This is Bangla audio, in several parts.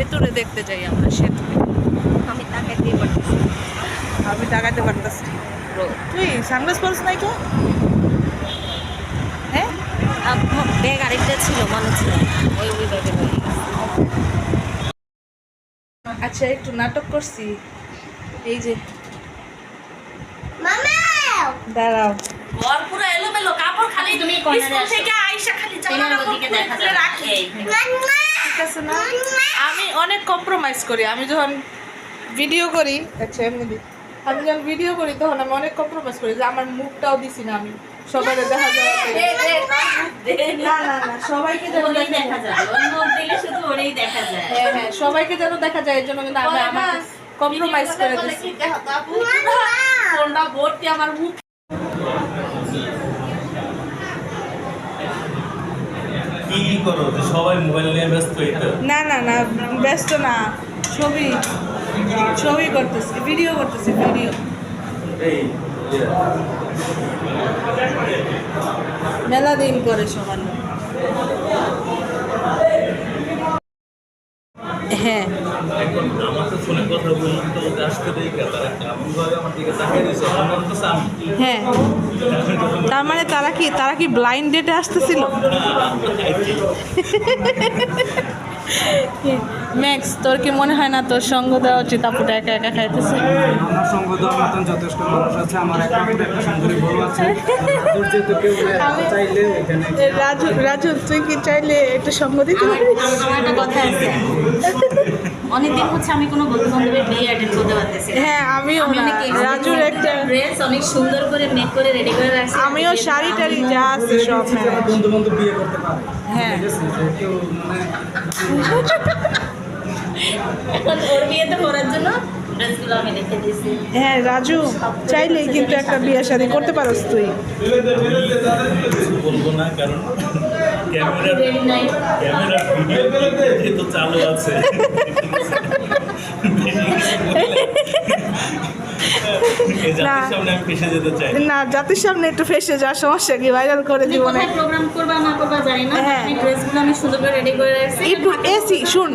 সেতুরে দেখতে যাই আমরা, সেতুরে। আমি তাকাইতেই পারতেছি। আমি তাকাইতে পারতেছি। তুই সানগ্লাস পরস নাই কে? হ্যাঁ, ব্যাগ আরেকটা ছিল, মনে ছিল, ওই ব্যাগে হয়ে গেছে। আচ্ছা একটু নাটক করছি, এই যে দাঁড়াও। ঘর পুরো এলোমেলো, কাপড় খালি তুমি কর্নারে স্কুল আসো। থেকে আইসা খালি জামা টেনের কাপড় ওদিকে খুলে দেখা খুলে যায়। রাখি। ঠিক আছে না? আমি অনেক কম্প্রোমাইজ করি। আমি যখন ভিডিও করি, আচ্ছা এমনি দিই, আমি যখন ভিডিও করি তখন আমি অনেক কম্প্রোমাইজ করি, যে আমার মুখটাও দিছি না আমি সবাই দেখা যায়। না না না, সবাইকে যেন ওরেই দেখা যায়, ওর মুখ দিলে শুধু ওরেই দেখা যায়। হ্যাঁ হ্যাঁ, সবাইকে যেন দেখা যায়, এর জন্য কিন্তু আমি আমার কম্প্রোমাইজ করে দিচ্ছি। ফোনটা ভর্তি আমার মুখ। কি করো যে সবাই মোবাইল নিয়ে ব্যস্ত হইতো? না না না, ব্যস্ত না, ছবি ছবি করতেছি, ভিডিও করতেছি, ভিডিও। এই মেলা দিন করে সকাল। হ্যাঁ এখন আমার তো ফোনে কথা বললাম, তো ওকে আসতে দেই কে? তারা এমনভাবে আমার দিকে তাকিয়ে দিয়েছে, আমার তো আমি হ্যাঁ, তার মানে তারা কি ব্লাইন্ড ডেটে আসতেছিল? ম্যাক্স, তোর কি মনে হয় না তোর সঙ্গ দেওয়া উচিত? আপুটা একা একা খাইতেছে। আমার সঙ্গ দেওয়ার মতন যথেষ্ট মানুষ আছে, আমার একটা সুন্দরী বউ আছে। তোর যেহেতু কেউ চাইলে এখানে রাজু রাজু, তুই কি চাইলে একটু সঙ্গ দিতে আমার পারিস? আমার একটা কথা আছে, অনেকদিন হচ্ছে আমি কোনো বন্ধু বান্ধবের বিয়ে অ্যাটেন্ড করতে পারতেছি না। হ্যাঁ, আমিও আমি না। অনেক রাজুর একটা, ড্রেস অনেক সুন্দর করে মেক করে রেডি করে রাখছি। আমিও শাড়ি টাড়ি যা আছে সব। হ্যাঁ বন্ধু বান্ধব বিয়ে করতে পারে। হ্যাঁ। ঠিক আছে, যে কেউ মানে এখন ওর বিয়েতে করার জন্য ড্রেসগুলো আমি রেখে দিয়েছি। হ্যাঁ, রাজু চাইলেই কিন্তু একটা বিয়ে শাদী করতে পারস তুই। কিছু বলবো না, কারণ ক্যামেরার রেডি নাই। ভিডিও যেহেতু চালু আছে। এই জাতির সামনে আমি ফেসে যেতে চাই না, জাতির সামনে একটু ফেসে যা, সমস্যা কি? ভাইরাল করে তুমি দিব না। কোথায় প্রোগ্রাম করবা না করবা জানি না, হ্যাঁ। আমি ড্রেসগুলো আমি সুন্দর করে রেডি করে রাখছি। একটু এসি শুন,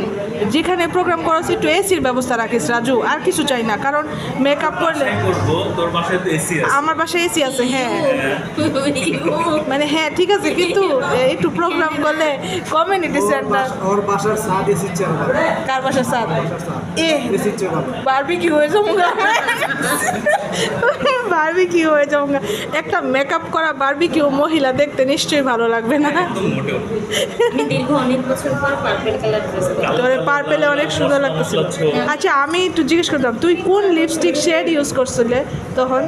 যেখানে প্রোগ্রাম করাচ্ছি একটু এসির ব্যবস্থা রাখিস রাজু, আর কিছু চাই না, কারণ মেকআপ করলে। তাই করবো, তোর বাসায় তো এসি আছে। আমার বাসায় এসি আছে, হ্যাঁ মানে হ্যাঁ ঠিক আছে, কিন্তু একটু প্রোগ্রাম করলে কমিউনিটি সেন্টার। ওর বাসার সাদ এসির চেয়ার ভালো। কার বাসার সাথ? এ এসির চেয়ার ভালো। বারবিকিউ হয়ে যাবো, বারবিকিউ হয়ে যাবো। একটা মেকআপ করা বারবিকিউ মহিলা দেখতে নিশ্চয়ই ভালো লাগবে না? একদম মোটেও। আমি দীর্ঘ অনেক বছর পর পার্পল কালার ড্রেস পরি। তোর পার্পেলে অনেক সুন্দর লাগতেছিল। আচ্ছা আমি একটু জিজ্ঞেস করতাম, তুই কোন লিপস্টিক শেড ইউজ করছিলে তখন?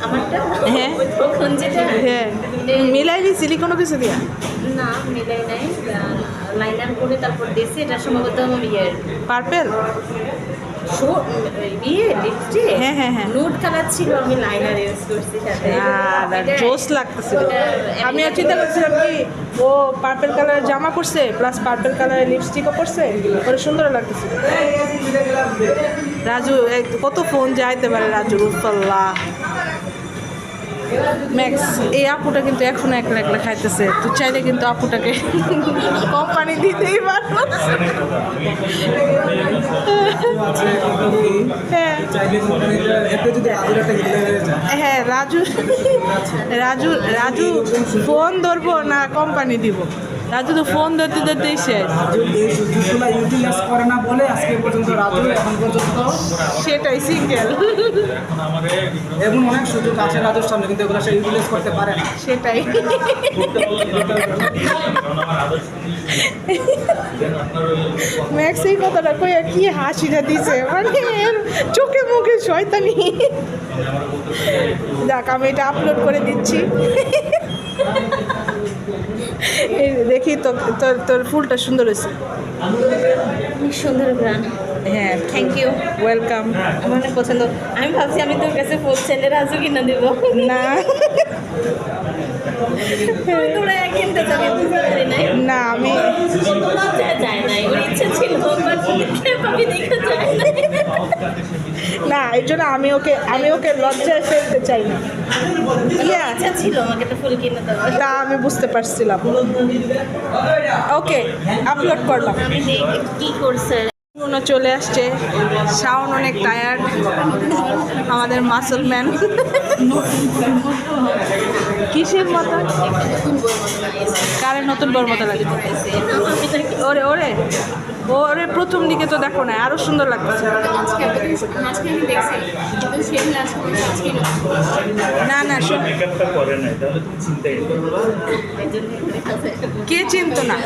আমারটা হ্যাঁ তখন যেটা হ্যাঁ, মিলাই দিছিলি কোনো কিছু দিয়া? না মিলাই নাই, লাইনার করে তারপর দিয়েছি। এটা সম্ভবত আমার ইয়ের পার্পেল? বিয়ে লিপস্টিক হ্যাঁ, হ্যাঁ, হ্যাঁ। নুড কালার ছিল, আমি লাইনার ইউজ করছি সাথে। এটা- জোস লাগতেছিল। এটা- আমি আর চিন্তা করছিলাম কি, ও পার্পেল কালারের জামা পরছে প্লাস পার্পেল কালারের লিপস্টিকও পরছে, ওটা সুন্দর লাগতেছিল। রাজু কত ফোন যাইতে পারে রাজু, রুফাল্লাহ। ম্যাক্স, এই আপুটা কিন্তু এখনো একলা একলা খাইতেছে, তুই চাইলে কিন্তু আপুটাকে কোম্পানি দিতেই পারবো। হ্যাঁ চাইলে কোম্পানিটা এতে যদি আজের একটা হিলে হয়ে যায়। হ্যাঁ, রাজু রাজু রাজু ফোন ধরবো না কোম্পানি দিব? রাজু তো ফোন ধরতে ধরতেই শেষ। রাজু এই সুযোগগুলো ইউটিলাইজ করে না বলে আজকে পর্যন্ত রাজু এখন পর্যন্ত সেটাই সিঙ্গেল, এমন অনেক সুযোগ আছে রাজুর সামনে, কিন্তু এগুলো সে ইউটিলাইজ করতে পারে না। সেটাই। ম্যাক্স এই কথাটা কই কি হাসিটা দিছে, মানে এর চোখে মুখে শয়তানি। দেখ আমি এটা আপলোড করে দিচ্ছি। এই দেখি তো, তোর তোর ফুলটা সুন্দর হয়েছে। অনেক সুন্দর গান। হ্যাঁ, থ্যাংক ইউ, ওয়েলকাম। আমার অনেক পছন্দ। আমি ভাবছি আমি তোর কাছে ফুল ছেলে রাজু কিনা দিব না তুই তোরা কিনতে যাবি বুঝতে পারি নাই। না, আমি যায় নাই, ওর ইচ্ছা ছিল, বাট পাবি দেখে যায় নাই। না এই জন্য আমি ওকে লজ্জায় ফেলতে চাই না। ইয়া ইচ্ছা ছিল আমাকে তো ফুল কিনে দেওয়ার। তা আমি বুঝতে পারছিলাম। ওকে আপলোড করলাম। আমি দেখি কি করছে। মনে চলে আসছে, শাওন অনেক টায়ার্ড, আমাদের মাসল ম্যান। কিসের মতো? কারের নতুন বর মতো লাগে। ওরে ওরে ওরে প্রথম দিকে তো দেখো না, আরো সুন্দর লাগছে। না না মেকআপটা করে নাই তাহলে তুমি চিন্তাই করো কে চিনত না?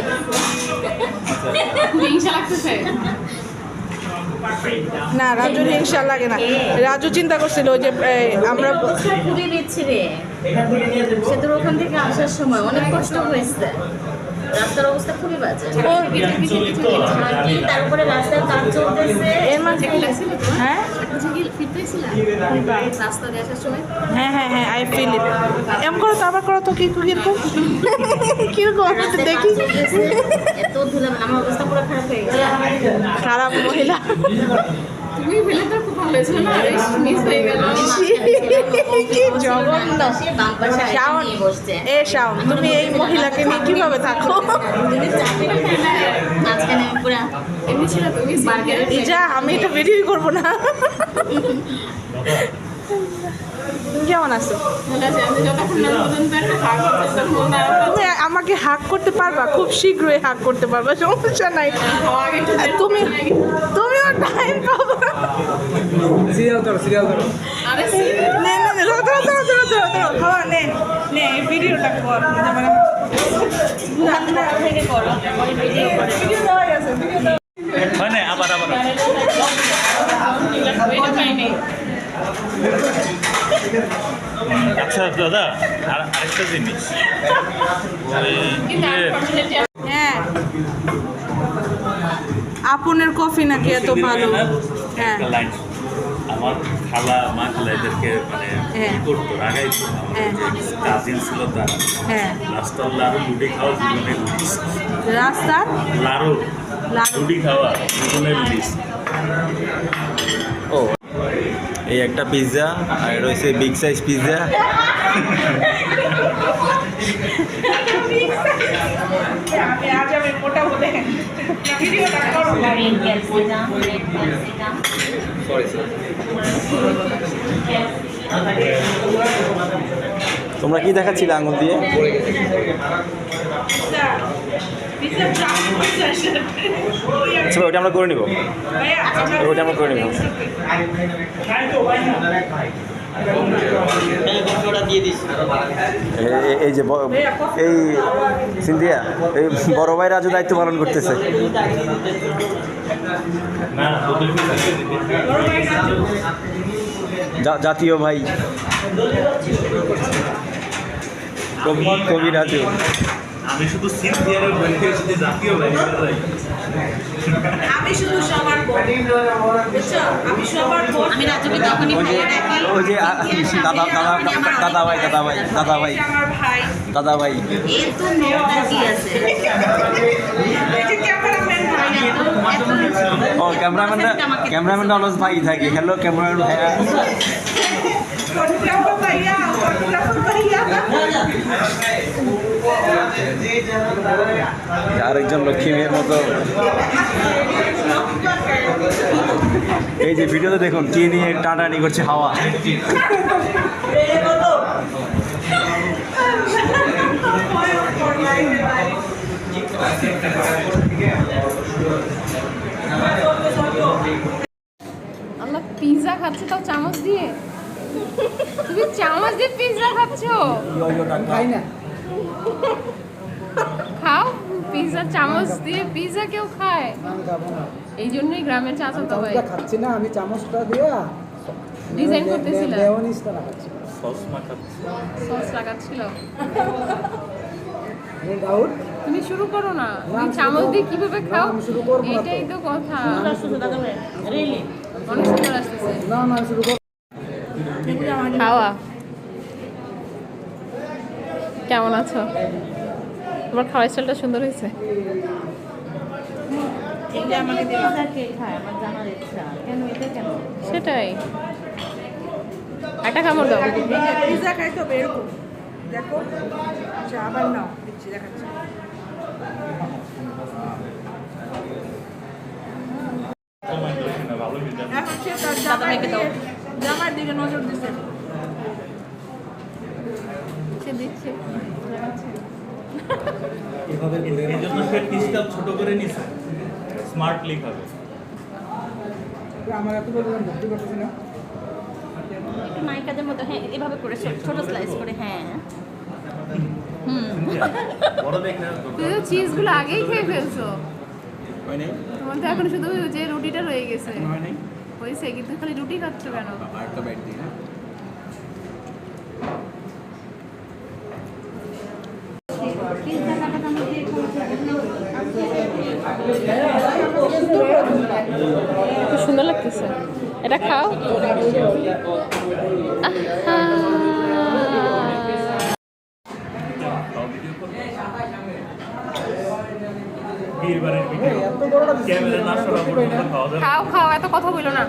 না রাজুর হিংসা লাগে না। রাজু চিন্তা করছিল যে আমরা খুবই বিচ্ছিরে। সে তো ওখান থেকে আসার সময় অনেক কষ্ট হয়েছে। রাস্তার অবস্থা খুবই বাজে। তারপরে রাস্তায় কাজ চলতেছে। এর মাঝে হ্যাঁ হ্যাঁ হ্যাঁ হ্যাঁ আই ফিল ইট। এমন করো তো, আবার করো তো, কি কিরকম কিরকম আমি দেখি। এত ধুলাম, আমার অবস্থা পুরো খারাপ হয়ে গেছে। খারাপ মহিলা। তুমি ফেলে তো খুব ভালো হয়েছিল না, মিস হয়ে গেল। কি জঘন্য। শাওন, এ শাওন, তুমি এই মহিলাকে নিয়ে কিভাবে থাকো? মাঝখানে আমি পুরো এমনি ছিল তুমি বার্গারের যা, আমি এটা ভিডিও করবো না। তুমি কেমন আছো? আমি যতক্ষণ না পর্যন্ত একটা খাওয়া করতে তুমি আমাকে হাক করতে পারবা, খুব শীঘ্রই হাক করতে পারবা, সমস্যা নাই। আর তুমিও টাইম পাবা। সিরিয়াল ধরো আরে নে নে নে, ধরো ধরো ধরো ধরো ধরো ধরো, খাওয়া নে নে, এই ভিডিওটা কর। থেকে করো ভিডিও করে। ভিডিও দেওয়া গেছে, ভিডিও দেওয়া। হয় না আবার আচ্ছা দাদা আরেকটা জিনিস হ্যাঁ, আপনের কফি নাকি এত ভালো? হ্যাঁ লাইন আমার মা খালা এদেরকে মানে হ্যাঁ। ই করতো রাগাইতো। হ্যাঁ। কাজিন ছিল তার হ্যাঁ, রাস্তার লাড়ু রুটি খাওয়া জীবনের লিস্ট। রাস্তার লাড়ু লাড়ু। রুটি খাওয়া জীবনের লিস্ট। ও এই একটা পিৎজা আর রয়েছে বিগ সাইজ পিৎজা। আমি আজ আমি মোটা বলে ভিডিওটা করো। তোমরা কি দেখাচ্ছিলে আঙুল দিয়ে? আচ্ছা ওটা আমরা করে নিব, ওটা আমরা করে নিব। এই যে এই সিন্ধিয়া, এই বড় ভাই রাজু দায়িত্ব পালন করতেছে। না ওদেরকে জাতীয় ভাই কবি রাজু। আমি শুধু সিনথিয়ারের বইতে শুধু জাতীয় ভাই আমি শুধু সবার বোন, বুঝছো? আমি সবার বোন। আমি রাজুকে তখনই ওই যে ভাইয়া ডাকি। ওই যে দাদা ভাই আমার ভাই। দাদা ভাই এ তো নোটা কি আছে? এই যে ক্যামেরাম্যান ভাই। ও ক্যামেরাম্যানটা অলস ভাই থাকে। হ্যালো ক্যামেরাম্যান ভাইয়া। ফটোগ্রাফার ভাইয়া, ফটোগ্রাফার ভাইয়া। আরেকজন লক্ষ্মী মেয়ের মতো। এই যে ভিডিওতে দেখুন কি নিয়ে টানাটানি করছে হাওয়া। আমরা পিৎজা খাচ্ছি তাও চামচ দিয়ে। তুমি চামচ দিয়ে পিৎজা খাচ্ছো? খাই না। খাও পিৎজা, চামচ দিয়ে পিৎজা কেউ খায়? আমি খাবো না। এই জন্যই গ্রামের চাচাতো ভাই চামচটা খাচ্ছি না, আমি চামচটা দিয়ে ডিজাইন করতেছিলাম, মেয়োনিজটা লাগাচ্ছি। সস মাখাচ্ছে। সস লাগাচ্ছিল। ডাউট তুমি শুরু করো না, তুমি আমি চামচ শুরু দিয়ে করব- কিভাবে না, খাও? আমি শুরু করবো না তো। এটাই তো কথা। রিলি অনেক সুন্দর আসতেছে না না শুরু কর। খাওয়া। কেমন আছো? তোমার খাওয়ার স্টাইলটা সুন্দর হয়েছে। ঠিক এটা আমাকে দিবা। পিৎজা কে খায় আমার জানার ইচ্ছা, কেন এটা কেন? সেটাই একটা কামড় দাও। পিৎজা খাইতে হবে এরকম দেখো। আচ্ছা আবার নাও, দিচ্ছি দেখাচ্ছি। এখন সে তার জামার দিকে নজর দিচ্ছে। সে দিচ্ছে এভাবে ঘুরে এই জন্য সে পিসটা ছোট করে নিছে, স্মার্টলি খাবে। আমার এত বললাম বুঝতে পারছি না। একটু নায়িকাদের মতো, হ্যাঁ এভাবে করে ছোট স্লাইস করে, হ্যাঁ। বড় দেখে তুই তো চিজগুলো আগেই খেয়ে ফেলছো, তোমার তো এখন শুধু যে রুটিটা রয়ে গেছে। হয়েছে কিন্তু খালি রুটি খাচ্ছ কেন? আরেকটা বাইট দিই না। খুব সুন্দর লাগতেছে, এটা খাও। আহা। বিয়ের বাড়ির ভিডিও ক্যামেরা না সরা পর্যন্ত খাওয়া যাবে। খাও খাও, এত কথা বলো না।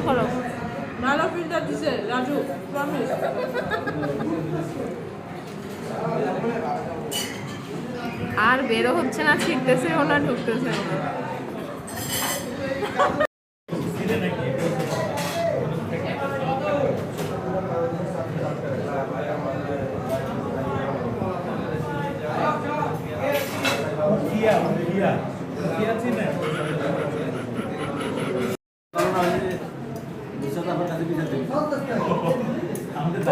বলো ভালো ফিল্টার দিছে রাজু, প্রমিস। আর বেরো হচ্ছে না, ছিটতেছেও না, ঢুকতেছেও না। ছিলে নাকি? কিয়া কিয়া কিয়া চিনে? আমাদের